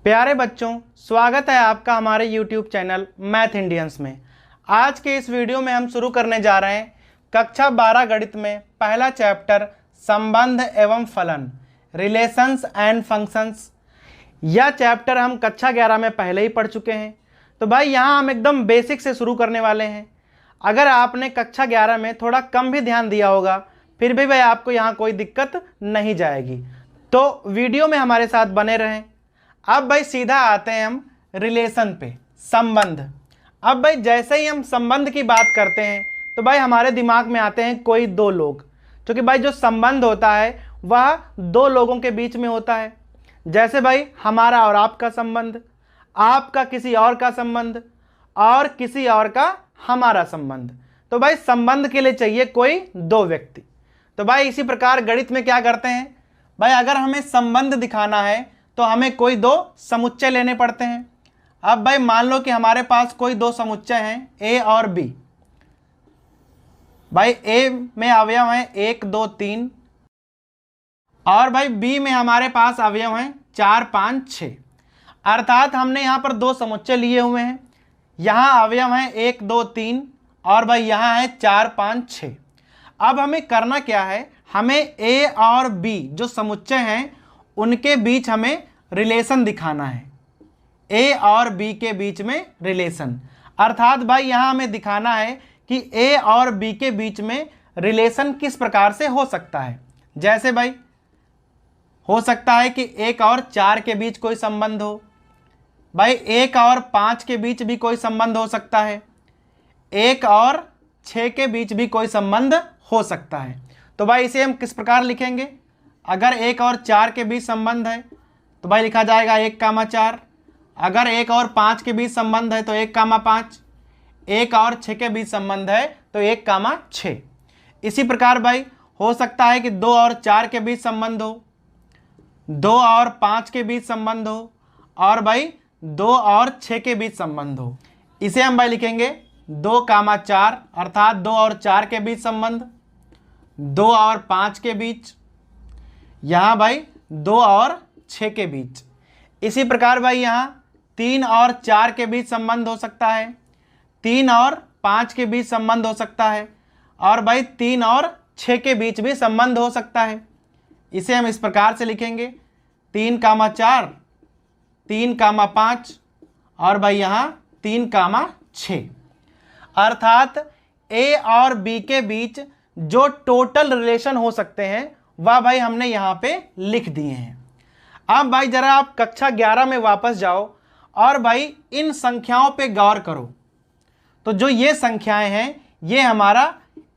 प्यारे बच्चों, स्वागत है आपका हमारे YouTube चैनल मैथ इंडियंस में। आज के इस वीडियो में हम शुरू करने जा रहे हैं कक्षा 12 गणित में पहला चैप्टर संबंध एवं फलन, रिलेशंस एंड फंक्शंस। यह चैप्टर हम कक्षा 11 में पहले ही पढ़ चुके हैं, तो भाई यहाँ हम एकदम बेसिक से शुरू करने वाले हैं। अगर आपने कक्षा 11 में थोड़ा कम भी ध्यान दिया होगा, फिर भी भाई आपको यहाँ कोई दिक्कत नहीं जाएगी, तो वीडियो में हमारे साथ बने रहें। अब भाई सीधा आते हैं हम रिलेशन पे, संबंध। अब भाई जैसे ही हम संबंध की बात करते हैं तो भाई हमारे दिमाग में आते हैं कोई दो लोग, क्योंकि भाई जो संबंध होता है वह दो लोगों के बीच में होता है। जैसे भाई हमारा और आपका संबंध, आपका किसी और का संबंध, और किसी और का हमारा संबंध। तो भाई संबंध के लिए चाहिए कोई दो व्यक्ति। तो भाई इसी प्रकार गणित में क्या करते हैं भाई, अगर हमें संबंध दिखाना है तो हमें कोई दो समुच्चय लेने पड़ते हैं। अब भाई मान लो कि हमारे पास कोई दो समुच्चय हैं ए और बी। भाई ए में अवयव हैं 1 2 3 और भाई बी में हमारे पास अवयव हैं 4 5 6। अर्थात हमने यहाँ पर दो समुच्चय लिए हुए हैं। यहाँ अवयव हैं 1 2 3 और भाई यहाँ है 4 5 6। अब हमें करना क्या है, हमें ए और बी जो समुच्चय हैं उनके बीच हमें रिलेशन दिखाना है। ए और बी के बीच में रिलेशन, अर्थात भाई यहाँ हमें दिखाना है कि ए और बी के बीच में रिलेशन किस प्रकार से हो सकता है। जैसे भाई हो सकता है कि 1 और 4 के बीच कोई संबंध हो, भाई 1 और 5 के बीच भी कोई संबंध हो सकता है, 1 और 6 के बीच भी कोई संबंध हो सकता है। तो भाई इसे हम किस प्रकार लिखेंगे, अगर 1 और 4 के बीच संबंध है तो भाई लिखा जाएगा 1 कामा 4। अगर 1 और 5 के बीच संबंध है तो 1 कामा 5। 1 और 6 के बीच संबंध है तो 1 कामा 6। इसी प्रकार भाई हो सकता है कि 2 और 4 के बीच संबंध हो, 2 और 5 के बीच संबंध हो, और भाई 2 और 6 के बीच संबंध हो। इसे हम भाई लिखेंगे 2 कामा 4, अर्थात 2 और 4 के बीच संबंध, 2 और 5 के बीच, यहाँ भाई 2 और 6 के बीच। इसी प्रकार भाई यहाँ 3 और 4 के बीच संबंध हो सकता है, 3 और 5 के बीच संबंध हो सकता है, और भाई 3 और 6 के बीच भी संबंध हो सकता है। इसे हम इस प्रकार से लिखेंगे 3 कामा 4, 3 कामा 5 और भाई यहाँ 3 कामा 6। अर्थात ए और बी के बीच जो टोटल रिलेशन हो सकते हैं वह भाई हमने यहाँ पे लिख दिए हैं। अब भाई जरा आप कक्षा 11 में वापस जाओ और भाई इन संख्याओं पे गौर करो। तो जो ये संख्याएं हैं ये हमारा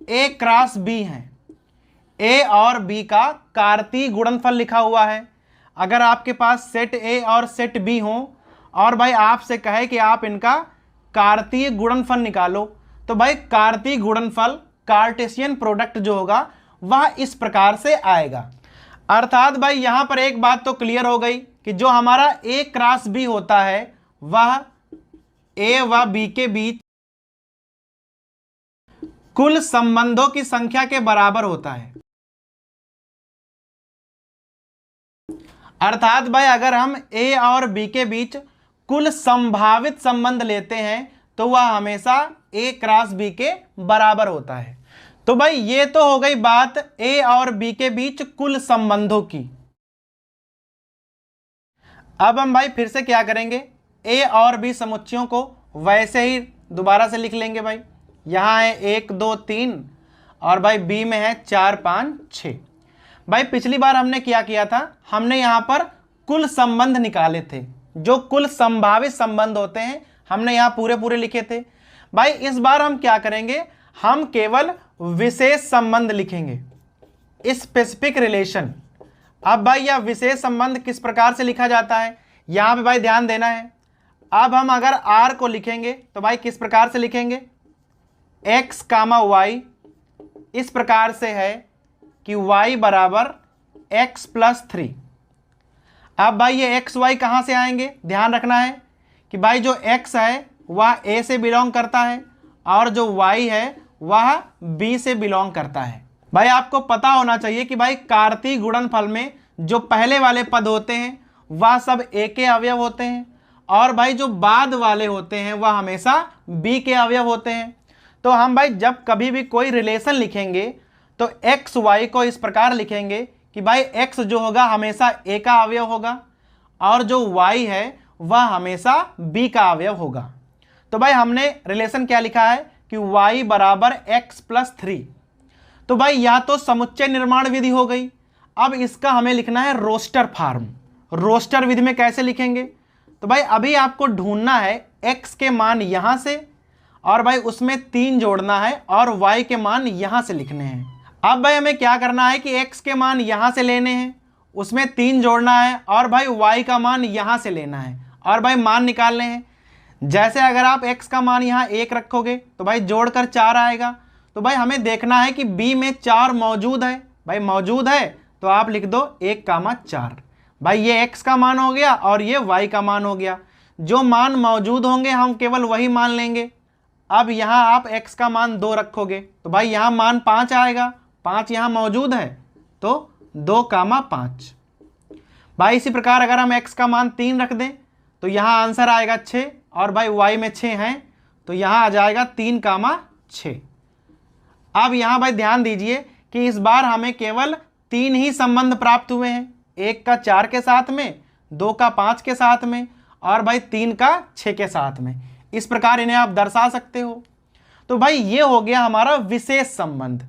ए क्रॉस बी हैं। ए और बी का कार्तीय गुणनफल लिखा हुआ है। अगर आपके पास सेट ए और सेट बी हो और भाई आपसे कहे कि आप इनका कार्तीय गुणनफल निकालो, तो भाई कार्तीय गुणनफल, कार्टेशियन प्रोडक्ट जो होगा वह इस प्रकार से आएगा। अर्थात भाई यहां पर एक बात तो क्लियर हो गई कि जो हमारा ए क्रॉस बी होता है वह ए व बी के बीच कुल संबंधों की संख्या के बराबर होता है। अर्थात भाई अगर हम ए और बी के बीच कुल संभावित संबंध लेते हैं तो वह हमेशा ए क्रॉस बी के बराबर होता है। तो भाई ये तो हो गई बात ए और बी के बीच कुल संबंधों की। अब हम भाई फिर से क्या करेंगे, ए और बी समुच्चयों को वैसे ही दोबारा से लिख लेंगे। भाई यहाँ है 1 2 3 और भाई बी में है 4 5 6। भाई पिछली बार हमने क्या किया था, हमने यहाँ पर कुल संबंध निकाले थे। जो कुल संभावित संबंध होते हैं हमने यहाँ पूरे पूरे लिखे थे। भाई इस बार हम क्या करेंगे, हम केवल विशेष संबंध लिखेंगे, स्पेसिफिक रिलेशन। अब भाई यह विशेष संबंध किस प्रकार से लिखा जाता है यहाँ पे भाई ध्यान देना है। अब हम अगर r को लिखेंगे तो भाई किस प्रकार से लिखेंगे, x कामा y इस प्रकार से है कि y बराबर x प्लस 3। अब भाई ये x y कहाँ से आएंगे, ध्यान रखना है कि भाई जो x है वह a से बिलोंग करता है और जो y है वह b से बिलोंग करता है। भाई आपको पता होना चाहिए कि भाई कार्तीय गुणनफल में जो पहले वाले पद होते हैं वह सब ए के अवयव होते हैं, और भाई जो बाद वाले होते हैं वह हमेशा बी के अवयव होते हैं। तो हम भाई जब कभी भी कोई रिलेशन लिखेंगे तो एक्स वाई को इस प्रकार लिखेंगे कि भाई एक्स जो होगा हमेशा ए का अवयव होगा, और जो वाई है वह हमेशा बी का अवयव होगा। तो भाई हमने रिलेशन क्या लिखा है कि y बराबर एक्स प्लस 3। तो भाई यह तो समुच्चय निर्माण विधि हो गई। अब इसका हमें लिखना है रोस्टर फॉर्म। रोस्टर विधि में कैसे लिखेंगे? तो भाई अभी आपको ढूंढना है x के मान यहां से, और भाई उसमें 3 जोड़ना है, और y के मान यहां से लिखने हैं। अब भाई हमें क्या करना है कि x के मान यहां से लेने हैं, उसमें 3 जोड़ना है, और भाई y का मान यहां से लेना है, और भाई मान निकालने हैं। जैसे अगर आप x का मान यहाँ 1 रखोगे तो भाई जोड़कर 4 आएगा। तो भाई हमें देखना है कि b में 4 मौजूद है। भाई मौजूद है तो आप लिख दो 1,4। भाई ये x का मान हो गया और ये y का मान हो गया। जो मान मौजूद होंगे हम केवल वही मान लेंगे। अब यहाँ आप x का मान 2 रखोगे तो भाई यहाँ मान 5 आएगा। 5 यहाँ मौजूद है तो 2,5। भाई इसी प्रकार अगर हम x का मान 3 रख दें तो यहाँ आंसर आएगा 6, और भाई y में 6 हैं तो यहाँ आ जाएगा 3,6। अब यहाँ भाई ध्यान दीजिए कि इस बार हमें केवल 3 ही संबंध प्राप्त हुए हैं, 1 का 4 के साथ में, 2 का 5 के साथ में, और भाई 3 का 6 के साथ में। इस प्रकार इन्हें आप दर्शा सकते हो। तो भाई ये हो गया हमारा विशेष संबंध।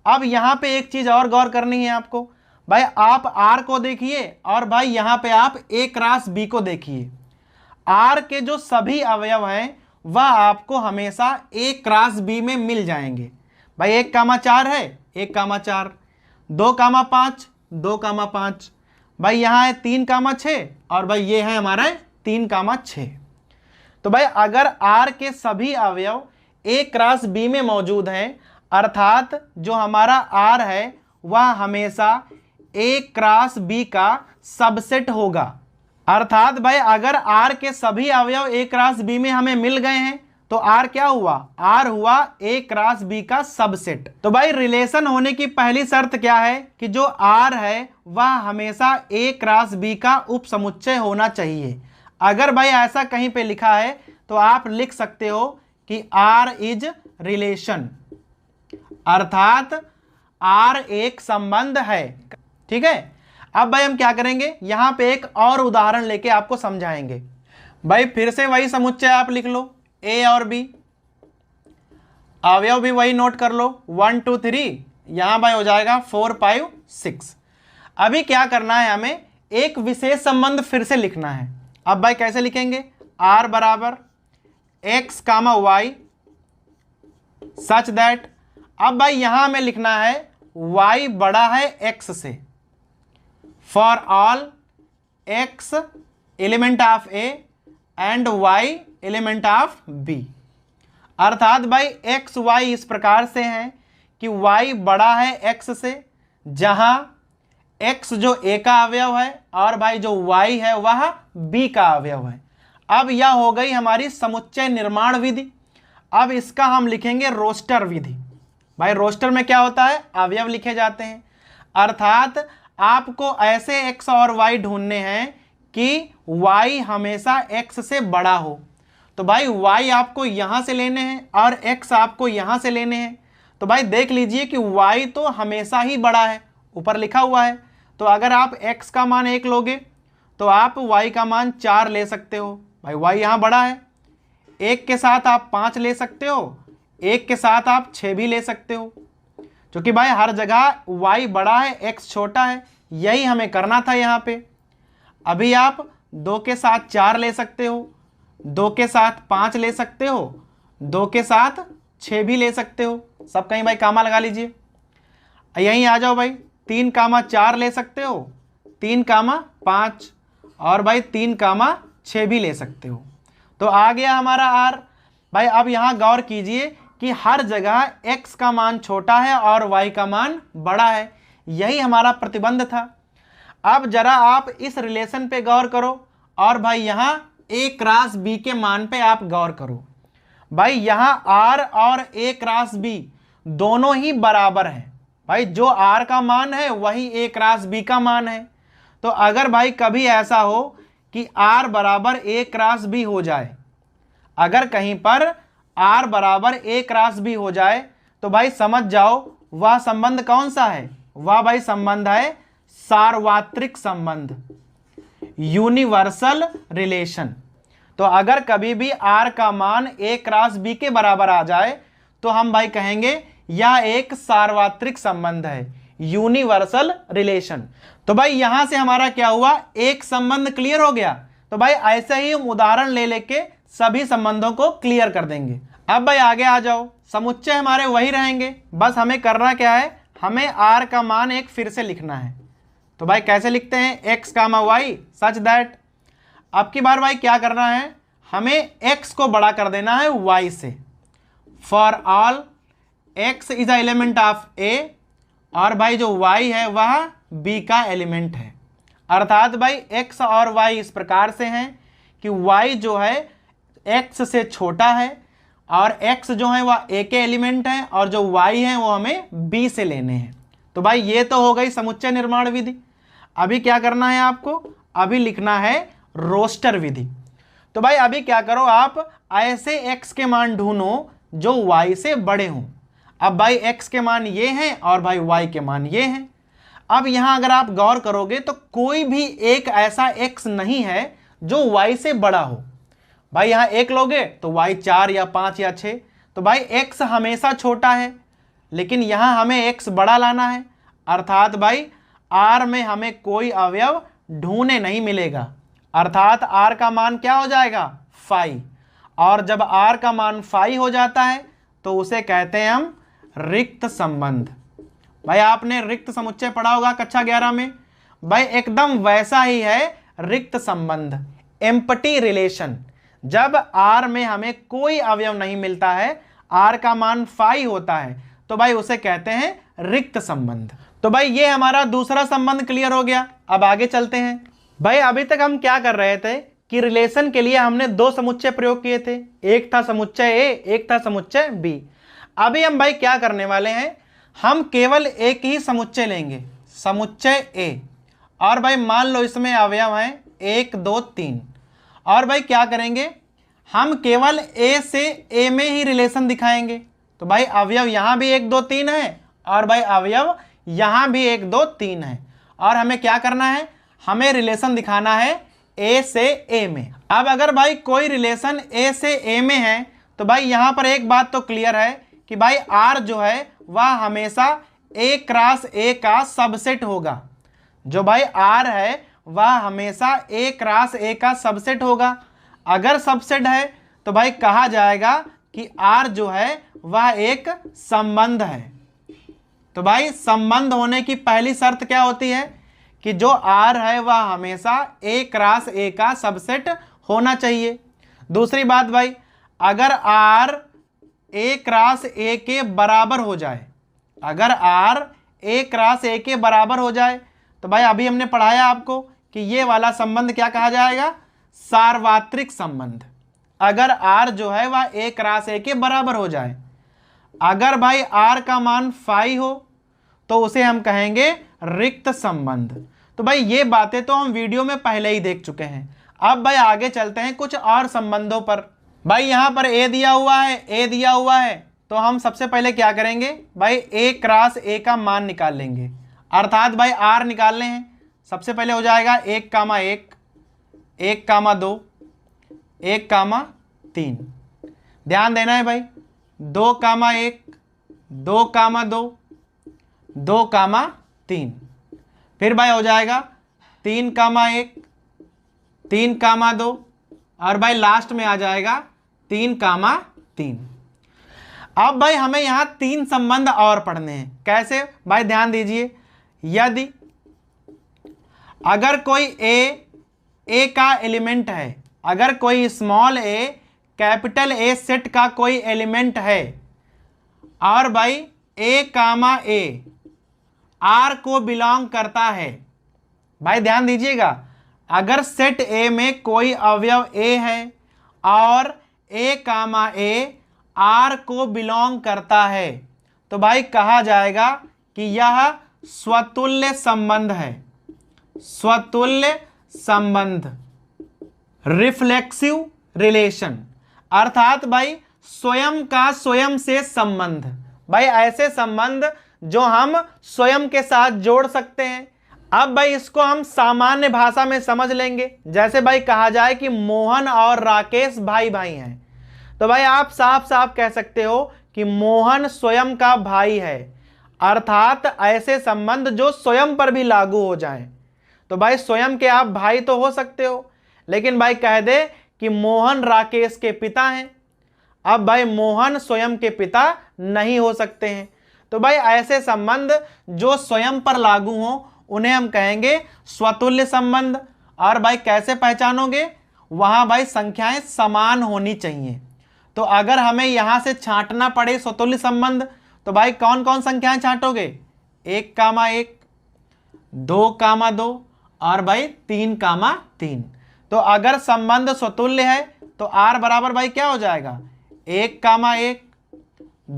अब यहाँ पे एक चीज और गौर करनी है आपको। भाई आप R को देखिए और भाई यहाँ पे आप A क्रॉस B को देखिए। R के जो सभी अवयव हैं वह आपको हमेशा A क्रॉस B में मिल जाएंगे। भाई 1,4 है 1,4, 2,5 2,5, भाई यहाँ है 3,6, और भाई ये है हमारा 3,6। तो भाई अगर R के सभी अवयव A क्रॉस B में मौजूद हैं, अर्थात जो हमारा R है वह हमेशा A क्रॉस B का सबसेट होगा। अर्थात भाई अगर R के सभी अवयव A क्रॉस B में हमें मिल गए हैं तो R क्या हुआ? R हुआ A क्रॉस B का सबसेट। तो भाई रिलेशन होने की पहली शर्त क्या है कि जो R है वह हमेशा A क्रॉस B का उपसमुच्चय होना चाहिए। अगर भाई ऐसा कहीं पे लिखा है तो आप लिख सकते हो कि R इज रिलेशन, अर्थात R एक संबंध है। ठीक है। अब भाई हम क्या करेंगे, यहां पे एक और उदाहरण लेके आपको समझाएंगे। भाई फिर से वही समुच्चय आप लिख लो, A और B, अवयव भी वही नोट कर लो, 1 2 3, यहां भाई हो जाएगा 4 5 6। अभी क्या करना है, हमें एक विशेष संबंध फिर से लिखना है। अब भाई कैसे लिखेंगे? R बराबर x comma y such that, अब भाई यहां हमें लिखना है y बड़ा है x से, for all x element of A and y element of B। अर्थात भाई x y इस प्रकार से है कि y बड़ा है x से, जहां x जो A का अवयव है और भाई जो y है वह B का अवयव है। अब यह हो गई हमारी समुच्चय निर्माण विधि। अब इसका हम लिखेंगे रोस्टर विधि। भाई रोस्टर में क्या होता है? अवयव लिखे जाते हैं। अर्थात आपको ऐसे x और y ढूंढने हैं कि y हमेशा x से बड़ा हो। तो भाई y आपको यहां से लेने हैं और x आपको यहां से लेने हैं। तो भाई देख लीजिए कि y तो हमेशा ही बड़ा है, ऊपर लिखा हुआ है। तो अगर आप x का मान 1 लोगे तो आप y का मान 4 ले सकते हो। भाई y यहां बड़ा है, 1 के साथ आप 5 ले सकते हो, 1 के साथ आप 6 भी ले सकते हो, क्योंकि भाई हर जगह y बड़ा है x छोटा है। यही हमें करना था यहाँ पे। अभी आप 2 के साथ 4 ले सकते हो, 2 के साथ 5 ले सकते हो, 2 के साथ 6 भी ले सकते हो। सब कहीं भाई कामा लगा लीजिए। यहीं आ जाओ भाई, 3,4 ले सकते हो, 3,5, और भाई 3,6 भी ले सकते हो। तो आ गया हमारा R। भाई अब यहाँ गौर कीजिए कि हर जगह x का मान छोटा है और y का मान बड़ा है। यही हमारा प्रतिबंध था। अब जरा आप इस रिलेशन पे गौर करो और भाई यहाँ A क्रॉस B के मान पे आप गौर करो। भाई यहाँ R और A क्रॉस B दोनों ही बराबर हैं। भाई जो R का मान है वही A क्रॉस B का मान है। तो अगर भाई कभी ऐसा हो कि R बराबर A क्रॉस B हो जाए, अगर कहीं पर R बराबर A क्रॉस B हो जाए तो भाई समझ जाओ वह संबंध कौन सा है, वह भाई संबंध है सार्वत्रिक संबंध, यूनिवर्सल रिलेशन। तो अगर कभी भी R का मान A क्रॉस B के बराबर आ जाए तो हम भाई कहेंगे यह एक सार्वत्रिक संबंध है, यूनिवर्सल रिलेशन। तो भाई यहां से हमारा क्या हुआ, एक संबंध क्लियर हो गया। तो भाई ऐसे ही हम उदाहरण ले लेके सभी संबंधों को क्लियर कर देंगे। अब भाई आगे आ जाओ, समुच्चय हमारे वही रहेंगे, बस हमें करना क्या है, हमें R का मान एक फिर से लिखना है। तो भाई कैसे लिखते हैं, x comma y such that, अब की बार भाई क्या करना है, हमें x को बड़ा कर देना है y से। For all x is a element of a, और भाई जो y है वह b का एलिमेंट है। अर्थात भाई x और y इस प्रकार से हैं कि y जो है x से छोटा है और x जो है वह a के एलिमेंट है और जो y है वो हमें b से लेने हैं। तो भाई ये तो हो गई समुच्चय निर्माण विधि। अभी क्या करना है आपको, अभी लिखना है रोस्टर विधि। तो भाई अभी क्या करो, आप ऐसे x के मान ढूंढो जो y से बड़े हों। अब भाई x के मान ये हैं और भाई y के मान ये हैं। अब यहां अगर आप गौर करोगे तो कोई भी एक ऐसा x नहीं है जो y से बड़ा हो। भाई यहां एक लोगे तो y 4 या 5 या 6, तो भाई x हमेशा छोटा है, लेकिन यहां हमें x बड़ा लाना है। अर्थात भाई R में हमें कोई अवयव ढूंढने नहीं मिलेगा, अर्थात R का मान क्या हो जाएगा, 5। और जब R का मान 5 हो जाता है तो उसे कहते हैं हम रिक्त संबंध। भाई आपने रिक्त समुच्चय पढ़ा होगा कक्षा 11 में, भाई एकदम वैसा ही है रिक्त संबंध, एम्प्टी रिलेशन। जब R में हमें कोई अवयव नहीं मिलता है, R का मान 5 होता है, तो भाई उसे कहते हैं रिक्त संबंध। तो भाई ये हमारा दूसरा संबंध क्लियर हो गया। अब आगे चलते हैं। भाई अभी तक हम क्या कर रहे थे कि रिलेशन के लिए हमने दो समुच्चय प्रयोग किए थे, एक था समुच्चय A, एक था समुच्चय B। अभी हम भाई क्या करने वाले हैं, हम केवल एक ही समुच्चय लेंगे, समुच्चय A, और भाई मान लो इसमें अवयव हैं 1 2 3। और भाई क्या करेंगे, हम केवल A से A में ही रिलेशन दिखाएंगे। तो भाई अवयव यहां भी 1 2 3 है और भाई अवयव यहां भी 1 2 3 है, और हमें क्या करना है, हमें रिलेशन दिखाना है A से A में। अब अगर भाई कोई रिलेशन A से A में है तो भाई यहां पर एक बात तो क्लियर है कि भाई R जो है वह हमेशा A क्रॉस A का सबसेट होगा। जो भाई R है वह हमेशा A क्रॉस A का सबसेट होगा। अगर सबसेट है तो भाई कहा जाएगा कि R जो है वह एक संबंध है। तो भाई संबंध होने की पहली शर्त क्या होती है कि जो R है वह हमेशा A क्रॉस A का सबसेट होना चाहिए। दूसरी बात भाई, अगर R A क्रॉस A के बराबर हो जाए, अगर R A क्रॉस A के बराबर हो जाए तो भाई अभी हमने पढ़ाया आपको कि ये वाला संबंध क्या कहा जाएगा, सार्वत्रिक संबंध। अगर R जो है वह A क्रॉस A के बराबर हो जाए। अगर भाई R का मान 5 हो तो उसे हम कहेंगे रिक्त संबंध। तो भाई ये बातें तो हम वीडियो में पहले ही देख चुके हैं। अब भाई आगे चलते हैं कुछ और संबंधों पर। भाई यहां पर A दिया हुआ है, A दिया हुआ है, तो हम सबसे पहले क्या करेंगे भाई, A क्रॉस A का मान निकाल लेंगे। अर्थात भाई R निकालने हैं, सबसे पहले हो जाएगा 1 कामा 1, 1 कामा 2, 1 कामा 3। ध्यान देना है भाई, 2 कामा 1, 2 कामा 2, 2 कामा 3। फिर भाई हो जाएगा 3 कामा 1, 3 कामा 2, और भाई लास्ट में आ जाएगा 3 कामा 3। अब भाई हमें यहां 3 संबंध और पढ़ने हैं। कैसे भाई, ध्यान दीजिए। यदि अगर कोई A का एलिमेंट है, अगर कोई small a capital A set का कोई एलिमेंट है, और भाई A कामा A R को बिलोंग करता है, भाई ध्यान दीजिएगा, अगर सेट A में कोई अवयव A है और A कामा A R को बिलोंग करता है, तो भाई कहा जाएगा कि यह स्वतुल्य संबंध है, स्वतुल्य संबंध, रिफ्लेक्सिव रिलेशन, अर्थात भाई स्वयं का स्वयं से संबंध। भाई ऐसे संबंध जो हम स्वयं के साथ जोड़ सकते हैं। अब भाई इसको हम सामान्य भाषा में समझ लेंगे। जैसे भाई कहा जाए कि मोहन और राकेश भाई भाई हैं, तो भाई आप साफ साफ कह सकते हो कि मोहन स्वयं का भाई है, अर्थात ऐसे संबंध जो स्वयं पर भी लागू हो जाएं। तो भाई स्वयं के आप भाई तो हो सकते हो, लेकिन भाई कह दे कि मोहन राकेश के पिता हैं। अब भाई मोहन स्वयं के पिता नहीं हो सकते हैं। तो भाई ऐसे संबंध जो स्वयं पर लागू हो उन्हें हम कहेंगे स्वतुल्य संबंध। और भाई कैसे पहचानोगे? वहां भाई संख्याएं समान होनी चाहिए। तो अगर हमें यहां से छांटना पड़े स्वतुल्य संबंध, तो भाई कौन कौन संख्याएं छांटोगे? 1,1, 2,2 और भाई 3,3। तो अगर संबंध स्वतुल्य है तो r बराबर भाई क्या हो जाएगा? 1,1,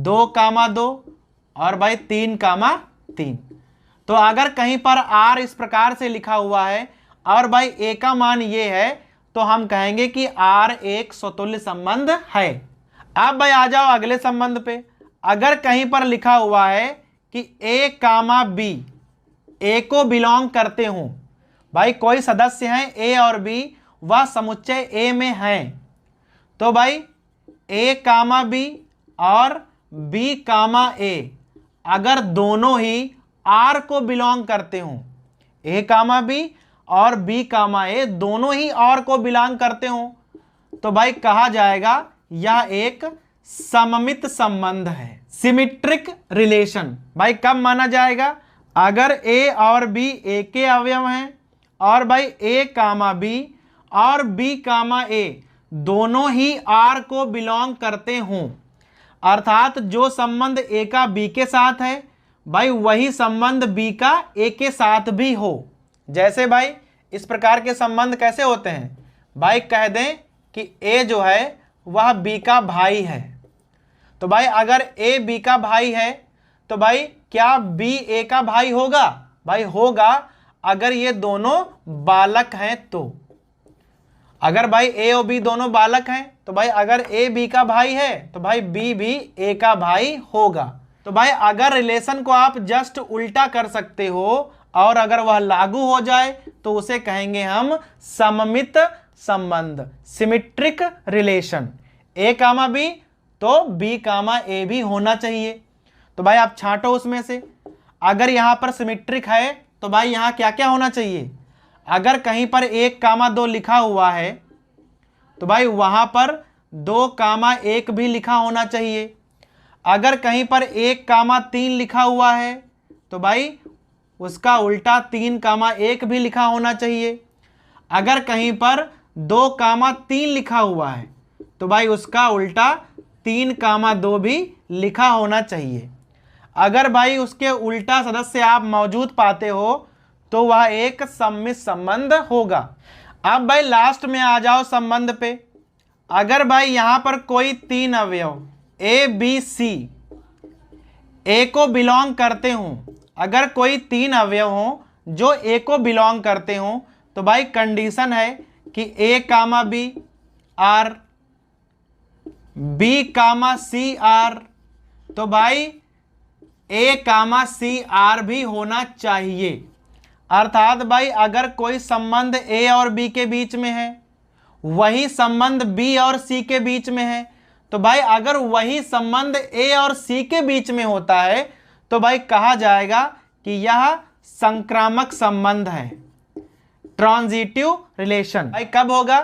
2,2 और भाई 3,3। तो अगर कहीं पर r इस प्रकार से लिखा हुआ है और भाई a का मान ये है, तो हम कहेंगे कि r एक स्वतुल्य संबंध है। अब भाई आ जाओ अगले संबंध पे। अगर कहीं पर लिखा हुआ है कि a, b a को बिलोंग करते हो, भाई कोई सदस्य हैं a और b, वह समुच्चय a में हैं, तो भाई a, b और b, a अगर दोनों ही r को बिलोंग करते हो, a, b और b, a दोनों ही r को बिलोंग करते हो, तो भाई कहा जाएगा यह एक सममित संबंध है, सिमेट्रिक रिलेशन। भाई कब माना जाएगा? अगर a और b a के अवयव हैं और भाई a, b और b, a दोनों ही r को बिलोंग करते हों, अर्थात जो संबंध a का b के साथ है भाई वही संबंध b का a के साथ भी हो। जैसे भाई इस प्रकार के संबंध कैसे होते हैं? भाई कह दें कि a जो है वह b का भाई है, तो भाई अगर a b का भाई है तो भाई क्या b a का भाई होगा? भाई होगा, अगर ये दोनों बालक हैं तो। अगर भाई a और b दोनों बालक हैं तो भाई अगर a b का भाई है तो भाई b भी a का भाई होगा। तो भाई अगर रिलेशन को आप जस्ट उल्टा कर सकते हो और अगर वह लागू हो जाए तो उसे कहेंगे हम सममित संबंध, सिमेट्रिक रिलेशन। a, b तो b, a भी होना चाहिए। तो भाई आप छांटो उसमें से। अगर यहां पर सिमेट्रिक है तो भाई यहां क्या क्या होना चाहिए? अगर कहीं पर 1,2 लिखा हुआ है तो भाई वहां पर 2,1 भी लिखा होना चाहिए। अगर कहीं पर 1,3 लिखा हुआ है तो भाई उसका उल्टा 3,1 भी लिखा होना चाहिए। अगर कहीं पर 2,3 लिखा हुआ है तो भाई उसका उल्टा 3,2 भी लिखा होना चाहिए। अगर भाई उसके उल्टा सदस्य आप मौजूद पाते हो तो वह एक सममित संबंध होगा। अब भाई लास्ट में आ जाओ संबंध पे। अगर भाई यहां पर कोई 3 अवयव a, b, c a को बिलोंग करते हों, अगर कोई 3 अवयव हों जो a को बिलोंग करते हों, तो भाई कंडीशन है कि a, b r, b, c r, तो भाई a, c r भी होना चाहिए। अर्थात भाई अगर कोई संबंध a और b के बीच में है, वही संबंध b और c के बीच में है, तो भाई अगर वही संबंध a और c के बीच में होता है तो भाई कहा जाएगा कि यह संक्रामक संबंध है, ट्रांजिटिव रिलेशन। भाई कब होगा?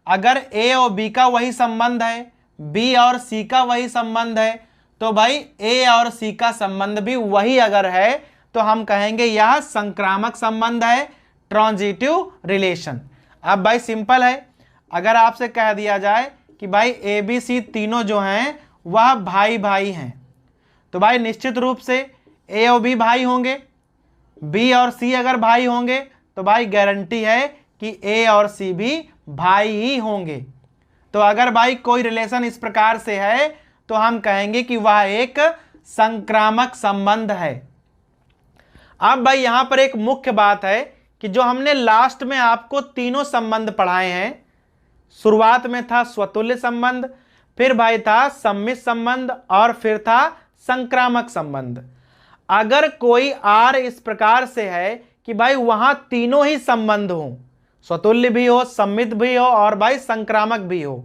अगर a और b का वही संबंध है, b और c का वही संबंध है, तो भाई a और c का संबंध भी वही अगर है तो हम कहेंगे यह संक्रामक संबंध है, ट्रांजिटिव रिलेशन। अब भाई सिंपल है, अगर आपसे कह दिया जाए कि भाई ए बी सी तीनों जो हैं वह भाई भाई हैं, तो भाई निश्चित रूप से ए और बी भाई होंगे, बी और सी अगर भाई होंगे तो भाई गारंटी है कि ए और सी भी भाई ही होंगे। तो अगर भाई कोई रिलेशन इस प्रकार से है तो हम कहेंगे कि वह एक संक्रामक संबंध है। अब भाई यहां पर एक मुख्य बात है कि जो हमने लास्ट में आपको तीनों संबंध पढ़ाए हैं, शुरुआत में था स्वतुल्य संबंध, फिर भाई था सम्मित संबंध और फिर था संक्रामक संबंध। अगर कोई आर इस प्रकार से है कि भाई वहां तीनों ही संबंध हो, स्वतुल्य भी हो, सम्मित भी हो और भाई संक्रामक भी हो,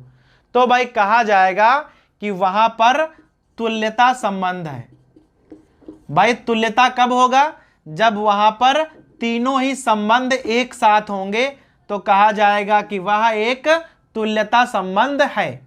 तो भाई कहा जाएगा कि वहां पर तुल्यता संबंध है। भाई तुल्यता कब होगा? जब वहां पर तीनों ही संबंध एक साथ होंगे तो कहा जाएगा कि वह एक तुल्यता संबंध है।